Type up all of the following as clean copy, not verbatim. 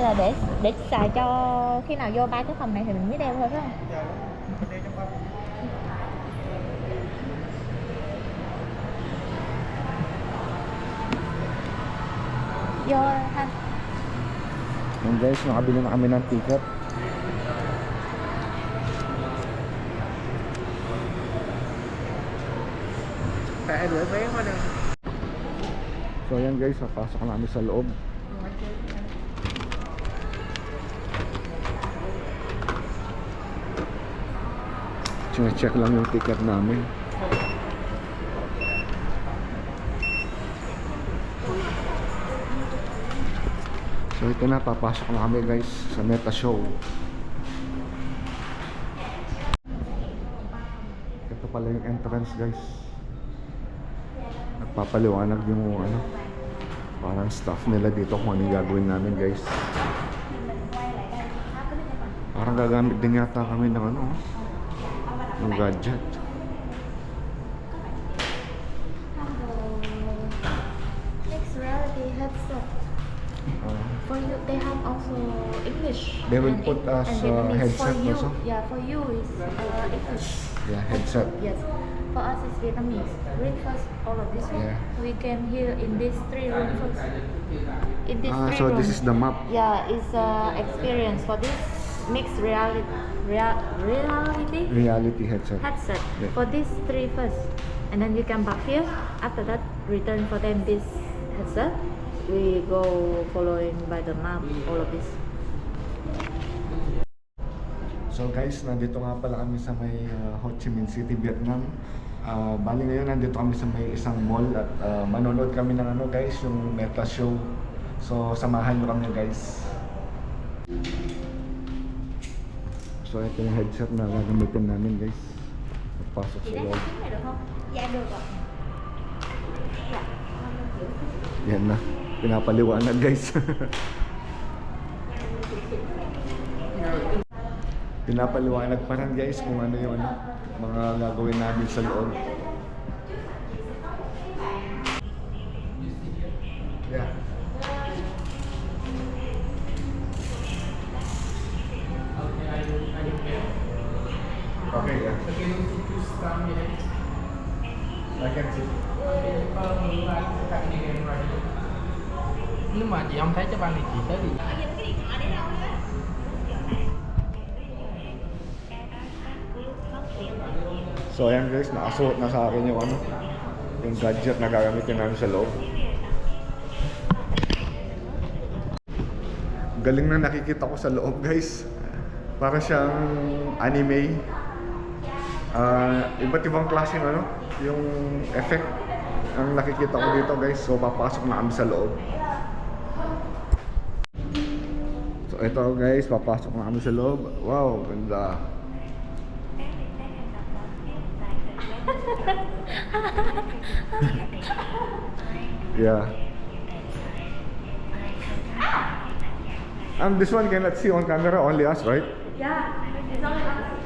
là để xài cho khi nào vô ba cái phòng này thì mình mới đeo thôi phải không? Dạ, mình đeo trong bao. Vô ha. Yan guys, nakabili na kami ng ticket. Kaya đuổi vé qua đường. So yan guys, papasok na kami sa loob. Check lang yung ticket namin. So ito na, papasok na kami guys sa Meta Show. Ito pala yung entrance guys. Nagpapaliwanag yung ano, parang staff nila dito kung ano yung gagawin namin guys. Parang gagamit din yata kami ng ano, ng gadget. Mixed reality headset. For you, they have also English. They will and put us Vietnamese. headset for you, also? Yeah, for you is English. Yeah, headset. Yes. For us it's Vietnamese. Read first all of this one. Yeah. We came here in this 3 room first. In this 3 So room. this is the map. Yeah, it's experience for this mixed reality Reality headset. headset. Yeah. For this 3 first. And then you come back here. After that, return for them this headset. We go following by the map, all of this. So guys, nandito nga pala kami sa may Ho Chi Minh City, Vietnam. Bali ngayon nandito kami sa may isang mall at manonood kami ng ano guys, yung Meta Show. So samahan nyo kami guys. So ito yung headset na gagamitin namin guys. Pasok sa loob. Dạ được ạ. Yan na, pinapaliwanag guys. Pinapaliwanag pa rin guys kung ano yung ano, mga gagawin namin sa loob. Yeah. Okay, yeah. I can see. Nếu mà chị không thấy cái băng thì chị tới đi. So ayan guys, nakasuot na sa akin yung ano, yung gadget na gagamitin namin sa loob. Galing na nakikita ko sa loob guys. Para siyang anime. Iba't ibang klaseng ano, yung effect ang nakikita ko dito guys. So papasok na kami sa loob. So ito guys, papasok na kami sa loob. Wow, ganda. Yeah. This one cannot see on camera, only us, right? Yeah, it's only us.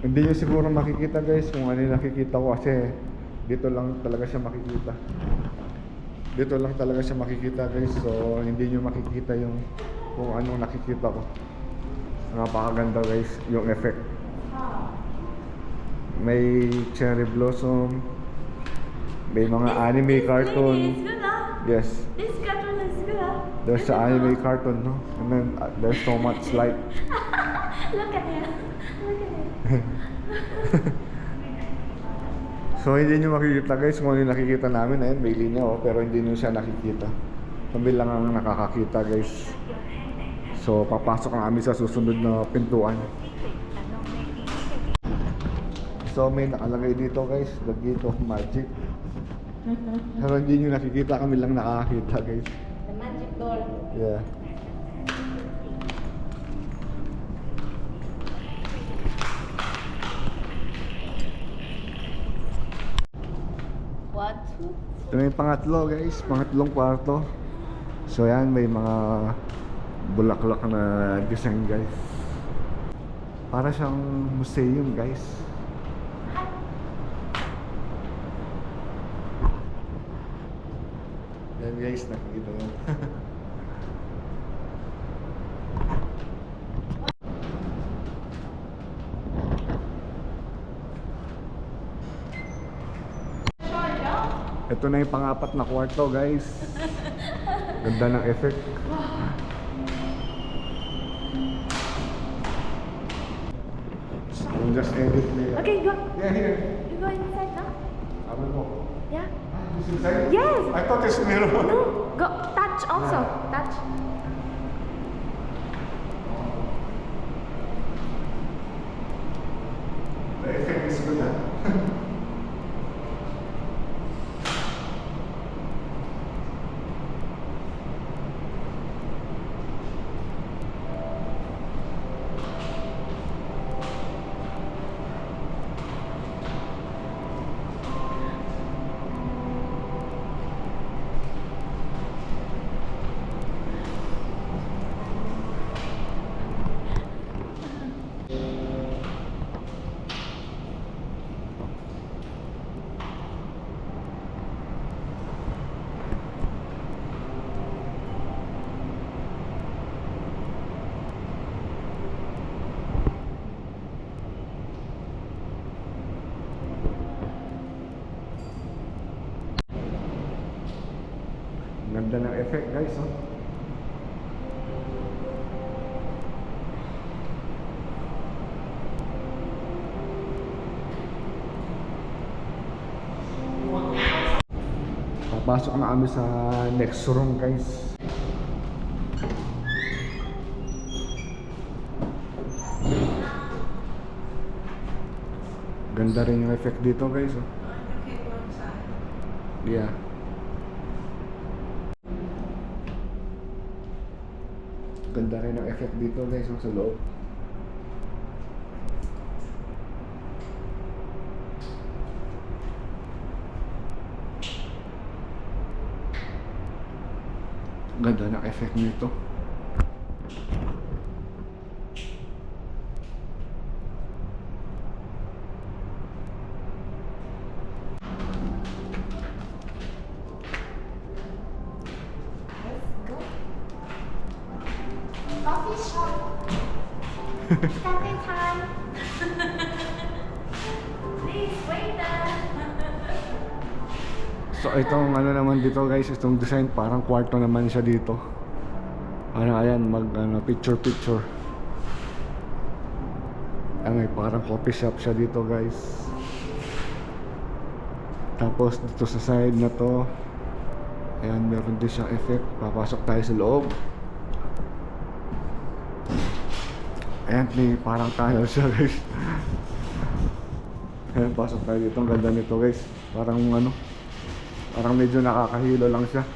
Hindi nyo siguro makikita guys kung ano yung nakikita ko kasi dito lang talaga siya makikita. Dito lang talaga siya makikita guys. So hindi nyo makikita yung kung anong nakikita ko. Napakaganda guys yung effect. May cherry blossom. May mga anime cartoon. Yes. This cartoon is good. There's an anime cartoon, no? And then there's so much light. Look at him. Look at him. So hindi nyo makikita guys kung ano yung nakikita namin. Ayun, may linya oh, pero hindi nyo siya nakikita. Kami lang ang nakakakita guys. So papasok na kami sa susunod na pintuan. So may nakalagay dito guys, the gate of magic. Pero hindi nyo nakikita, kami lang nakakakita guys. The magic door. Yeah. What? Ito na yung pangatlo guys, pangatlong kwarto. So yan, may mga bulaklak na design guys. Para siyang museum guys. Yan guys, nakikita yun. Ito na yung pang-apat na kwarto guys. Ganda ng effect. We'll just edit later. Okay, go. Yeah, here. You go inside now. Abang mo. Yeah. This inside? Yes. I thought it's mirror. No, go touch also. Touch. The effect is good, huh? Ganda ng effect guys, oh. Papasok na kami sa next room guys. Ganda rin yung effect dito guys, oh. Yeah. Ganda rin ang effect dito guys, sa loob. Ganda ng effect nito. Coffee shop. Coffee time. Please wait there. So itong ano naman dito guys, itong design parang kwarto naman siya dito. Ano ayan, mag picture. May parang coffee shop siya dito guys. Tapos dito sa side na to, ayan, meron din siyang effect. Papasok tayo sa loob. Ayan, may parang tunnel siya guys. Ayan, pasok tayo dito. Ang ganda nito guys. Parang medyo nakakahilo lang siya.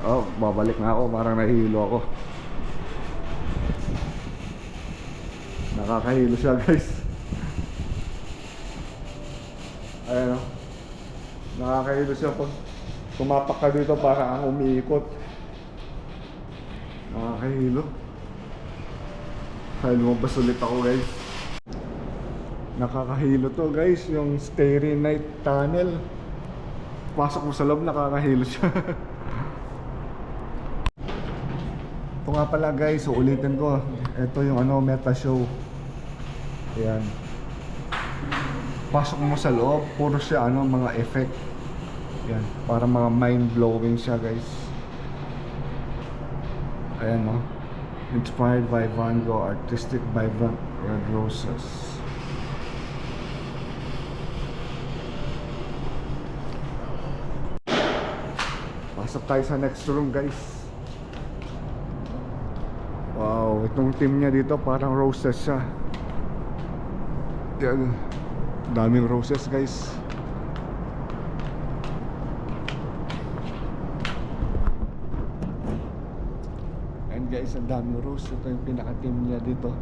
Oh, babalik na ako. Parang nahihilo ako. Nakakahilo siya guys. Ayan, oh. Nakakahilo siya pag tumapak ka dito, parang ang umiikot. Nakakahilo. Kaya lumabas ulit ako guys. Nakakahilo to guys, yung Starry Night Tunnel. Pasok mo sa loob, nakakahilo siya. Ito nga pala guys, ulitin ko. Ito yung Meta Show. Ayan. Pasok mo sa loob, puro siya mga effect. Ayan, para mga mind-blowing siya guys. Ayan, no? Inspired by Van Gogh, artistic vibrant red roses. Pasok tayo sa next room guys. Wow, itong team niya dito parang roses siya. Yan, daming roses guys. And guys, ang daming roses. Ito yung pinaka-team niya dito.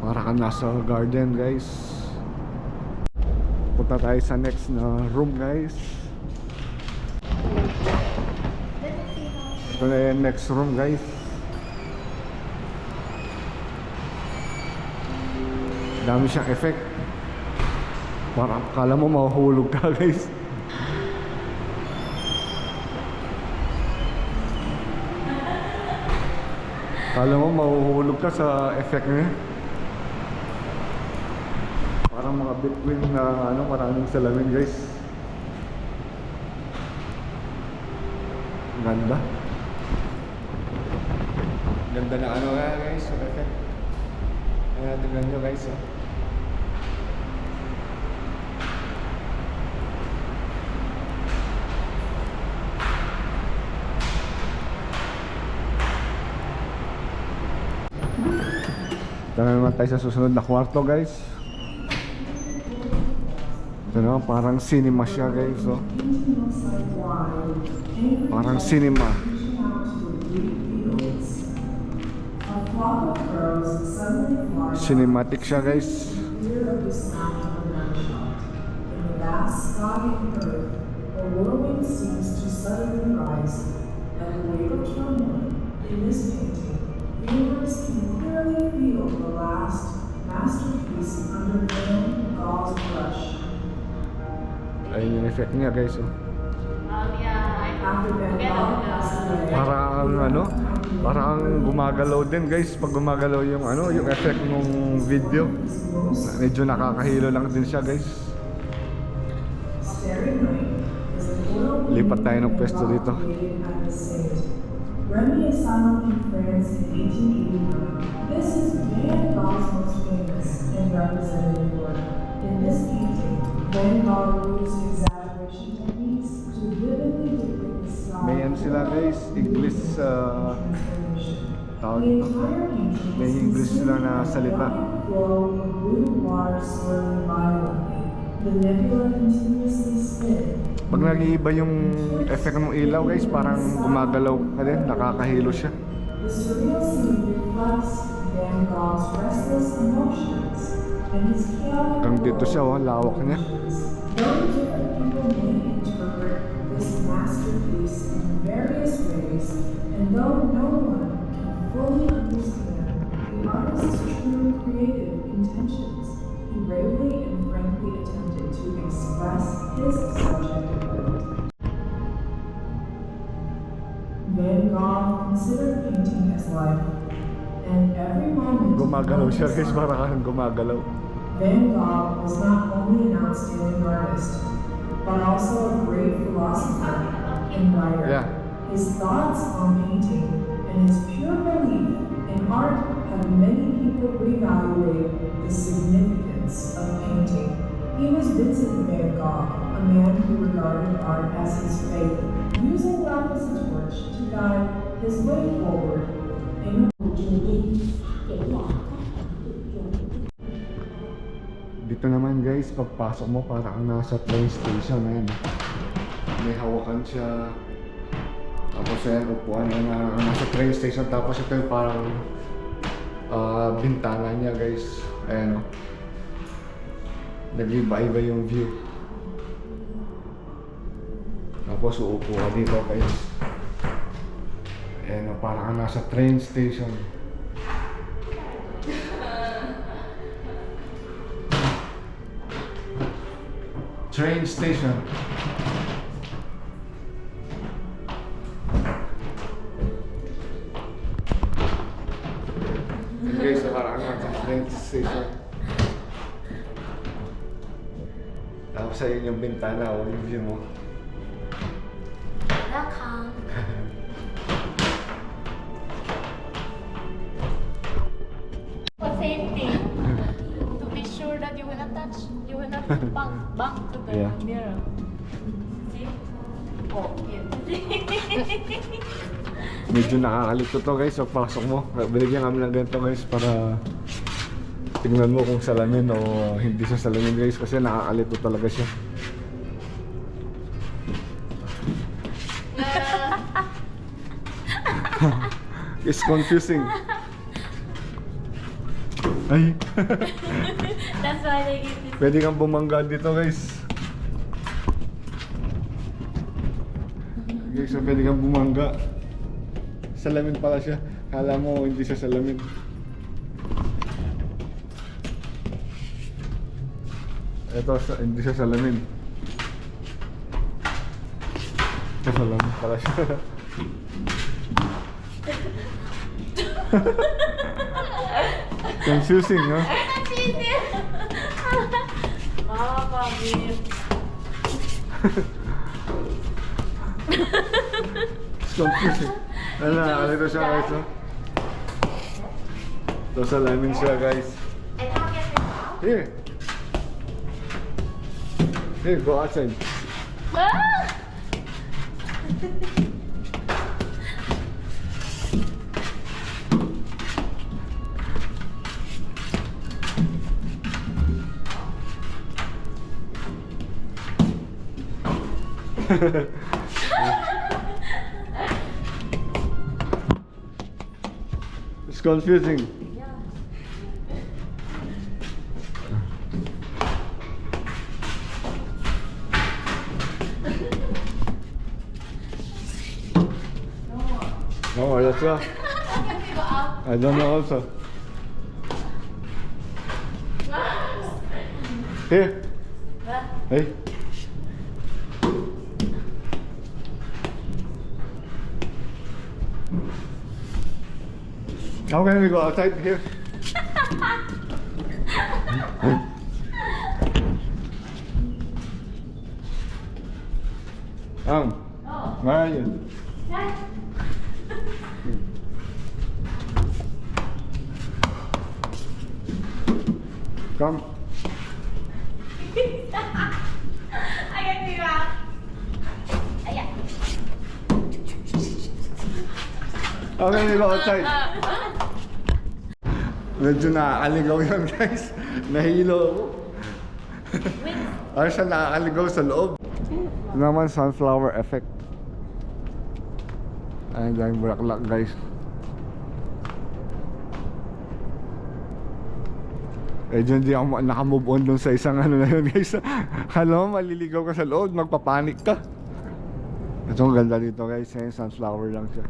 Para kang nasa garden guys. Punta tayo sa next na room guys. Ito na yung next room guys. Dami siyang effect. Parang kala mo mahuhulog ka guys. Kala mo mahuhulog ka sa effect niya. Parang mga between na ano, maraming salamin guys. Ganda. Ganda na ano nga guys, yung effect. Ayan, tignan nyo guys. Oh. Ito na naman tayo sa susunod na kwarto guys. Ito naman parang cinema siya guys. Oh. Parang cinema. Cinematic siya guys. Viewers can clearly feel the last masterpiece under Van Gogh's brush. Ayun yung effect niya guys. Oh. After Van Gogh passed away, Parang ano, parang gumagalaw din guys pag gumagalaw yung ano, yung effect ng video. Medyo nakakahilo lang din siya guys. Starry Night is an oil Lipat tayo ng pwesto dito. created at the Saint. Remy asylum in France in 1889. This is Van Gogh's most famous and representative work. In this painting, Van Gogh used exaggeration techniques to vividly depict the style. May ano sila guys, English transformation. tawag The ito. entire painting May is English sila na considered salita. a flow of blue water swirling violently. The nebula continuously spin. Pag nag-iiba yung effect ng ilaw guys, parang gumagalaw ka din, nakakahilo siya. The surreal scene reflects Van Gogh's restless emotions and his chaotic Hanggang dito siya, oh, lawak niya. Though different people may interpret this masterpiece in various ways, and though no one can fully understand the artist's true creative intentions, he bravely and frankly attempted to express his subjective limit. Van Gogh considered painting as life, and every moment Gumagalaw siya guys, of parang gumagalaw. Van Gogh was not only an outstanding artist, but also a great philosopher and writer. Yeah. His thoughts on painting and his pure belief in art have many people reevaluate the significance of painting. He was Vincent van Gogh, a man who regarded art as his faith, using life as a torch to guide his way forward. In Dito naman guys, pagpasok mo parang nasa train station na yan. May hawakan siya. Tapos yan, upuan na nasa train station. Tapos ito yung parang bintana niya guys. Ayan o. Nag-iba-iba yung view. Tapos uupo ka dito guys. Ayan o, parang nasa train station. Train station. Okay, so parang nasa train station. Tapos ayun yung bintana o yung view mo. Welcome. For safety. To be sure that you will not touch, you will not bump to the Yeah. mirror. See? Oh, yeah. Medyo nakakalito to guys, so pasok mo. Binigyan kami ng ganito guys para tingnan mo kung salamin o hindi sa salamin guys kasi nakakalito talaga siya. It's confusing. Ay, That's why they give this. pwede kang bumangga dito guys. Guys, so pwede kang bumangga. Salamin pala siya. Kala mo hindi siya salamin. Ito, hindi siya salamin. Salamin pala siya. Confusing, no? It's confusing. Ano ito siya guys, no? Ito salamin siya guys. Here. Here, go outside. It's confusing. No, that's right. I don't know also. Here. Hey. How can we go outside here? Where are you? Come. How can we go outside? Medyo nakakaligaw yun guys. Nahilo ako. Ano siya nakakaligaw sa loob? Ito naman sunflower effect. Ayan dahil bulaklak guys. Medyo hindi ako nakamove on dun sa isang ano na yun guys. Alam mo maliligaw ka sa loob, magpapanik ka. Ito ang ganda dito guys. Ayan, sunflower lang siya.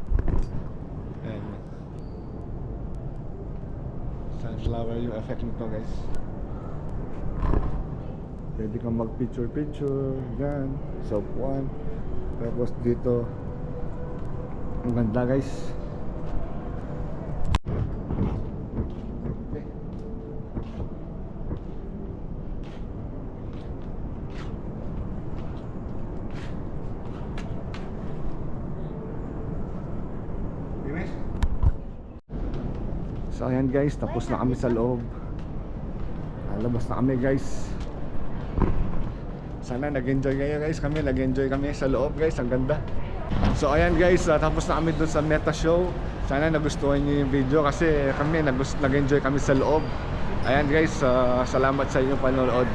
Ayan. Sunflower yung effect nito guys. Pwede kang mag picture yan, soap one. Tapos dito ang ganda guys. Okay. So ayan guys, tapos na kami sa loob. Labas na kami guys. Sana nag-enjoy kayo guys. Kami nag-enjoy kami sa loob guys. Ang ganda. So ayan guys, tapos na kami dun sa Meta Show. Sana nagustuhan niyo yung video kasi kami nag-enjoy kami sa loob. Ayan guys, salamat sa inyong panonood.